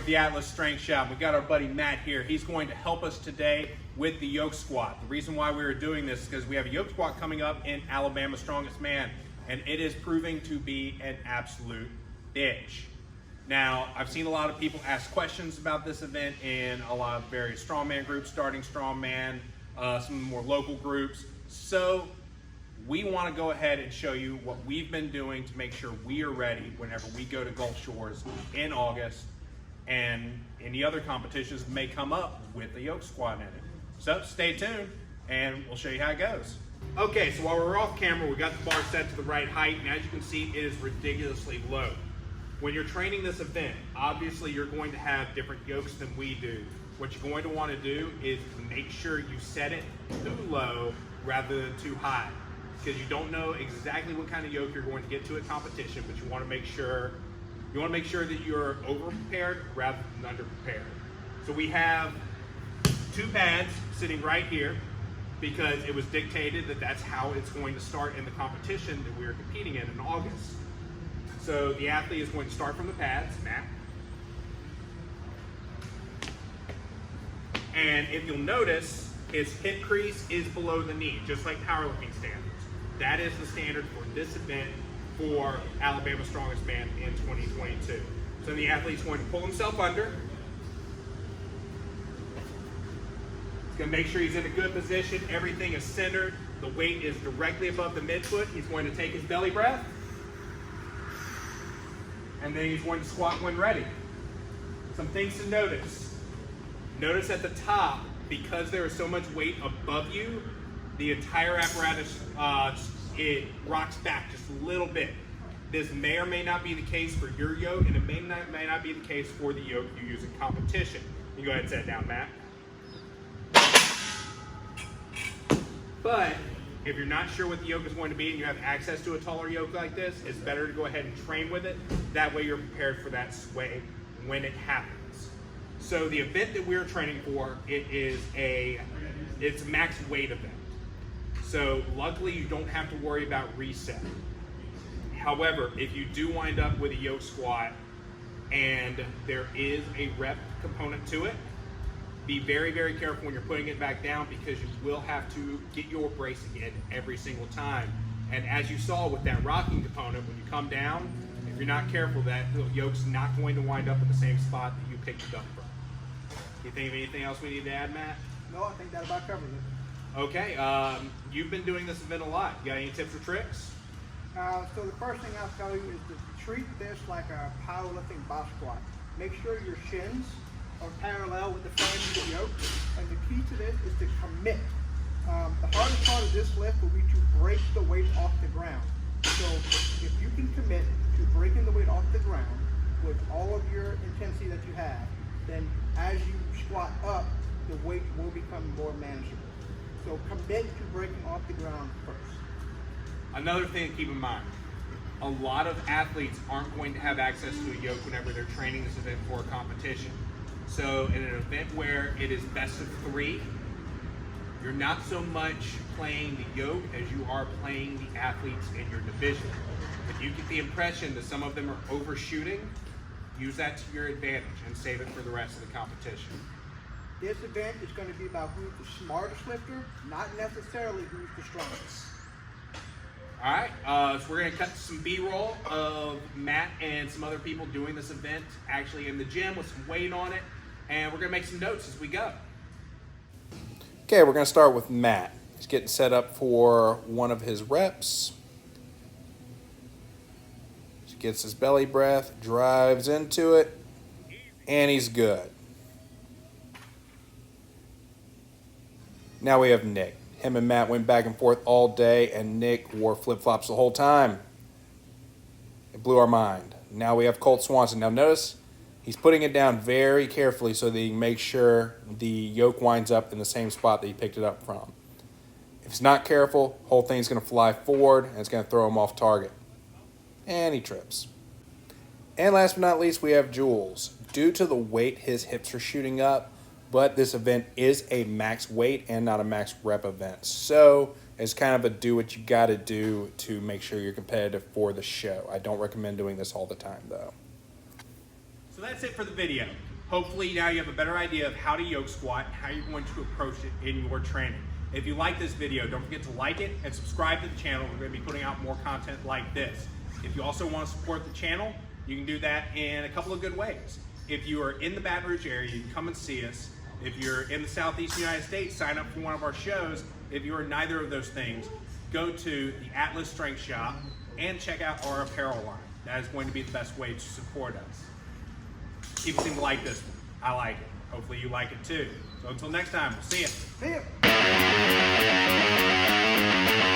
with the Atlas Strength Shop. We got our buddy Matt here. He's going to help us today with the yoke squat. The reason why we were doing this is because we have a yoke squat coming up in Alabama's Strongest Man, and it is proving to be an absolute bitch. Now, I've seen a lot of people ask questions about this event in a lot of various strongman groups, starting strongman, some more local groups. So we want to go ahead and show you what we've been doing to make sure we are ready whenever we go to Gulf Shores in August and any other competitions that may come up with the yoke squat in it. So stay tuned and we'll show you how it goes. Okay, so while we're off camera, we got the bar set to the right height, and as you can see, it is ridiculously low. When you're training this event, obviously you're going to have different yokes than we do. What you're going to want to do is make sure you set it too low rather than too high, because you don't know exactly what kind of yoke you're going to get to at competition, but you want to make sure that you're over prepared rather than under prepared. So we have 2 pads sitting right here because it was dictated that that's how it's going to start in the competition that we are competing in August. So the athlete is going to start from the pads, Matt. And if you'll notice, his hip crease is below the knee, just like powerlifting standards. That is the standard for this event for Alabama's Strongest Man in 2022. So the athlete's going to pull himself under. He's going to make sure he's in a good position. Everything is centered. The weight is directly above the midfoot. He's going to take his belly breath. And then he's going to squat when ready. Some things to notice. Notice at the top, because there is so much weight above you, the entire apparatus, it rocks back just a little bit. This may or may not be the case for your yoke, and it may not be the case for the yoke you use in competition. You go ahead and set it down, Matt. But if you're not sure what the yoke is going to be and you have access to a taller yoke like this, it's better to go ahead and train with it. That way you're prepared for that sway when it happens. So the event that we're training for, it's a max weight event. So luckily you don't have to worry about reset. However, if you do wind up with a yoke squat and there is a rep component to it, be very, very careful when you're putting it back down, because you will have to get your bracing in every single time. And as you saw with that rocking component, when you come down, if you're not careful, that yoke's not going to wind up in the same spot that you picked it up from. You think of anything else we need to add, Matt? No, I think that about covers it. Okay, you've been doing this event a lot. You got any tips or tricks? So the first thing I'll tell you is to treat this like a powerlifting box squat. Make sure your shins are parallel with the frame of the yoke, and the key to this is to commit. The hardest part of this lift will be to break the weight off the ground. So if you can commit to breaking the weight off the ground with all of your intensity that you have, then as you squat up, the weight will become more manageable. So commit to breaking off the ground first. Another thing to keep in mind, a lot of athletes aren't going to have access to a yoke whenever they're training this event for a competition. So in an event where it is best of 3, you're not so much playing the yoke as you are playing the athletes in your division. If you get the impression that some of them are overshooting, use that to your advantage and save it for the rest of the competition. This event is going to be about who's the smartest lifter, not necessarily who's the strongest. All right, so we're going to cut some B-roll of Matt and some other people doing this event actually in the gym with some weight on it, and we're going to make some notes as we go. Okay, we're going to start with Matt. He's getting set up for one of his reps. He gets his belly breath, drives into it, and he's good. Now we have Nick. Him and Matt went back and forth all day, and Nick wore flip-flops the whole time. It blew our mind. Now we have Colt Swanson. Now notice he's putting it down very carefully so that he can make sure the yoke winds up in the same spot that he picked it up from. If he's not careful, whole thing's going to fly forward, and it's going to throw him off target. And he trips. And last but not least, we have Jules. Due to the weight, his hips are shooting up, but this event is a max weight and not a max rep event. So it's kind of a do what you got to do to make sure you're competitive for the show. I don't recommend doing this all the time, though. So that's it for the video. Hopefully now you have a better idea of how to yoke squat, how you're going to approach it in your training. If you like this video, don't forget to like it and subscribe to the channel. We're going to be putting out more content like this. If you also want to support the channel, you can do that in a couple of good ways. If you are in the Baton Rouge area, you can come and see us. If you're in the Southeast United States, sign up for one of our shows. If you are neither of those things, go to the Atlas Strength Shop and check out our apparel line. That is going to be the best way to support us. People seem to like this one. I like it. Hopefully you like it too. So until next time, we'll see you. See ya.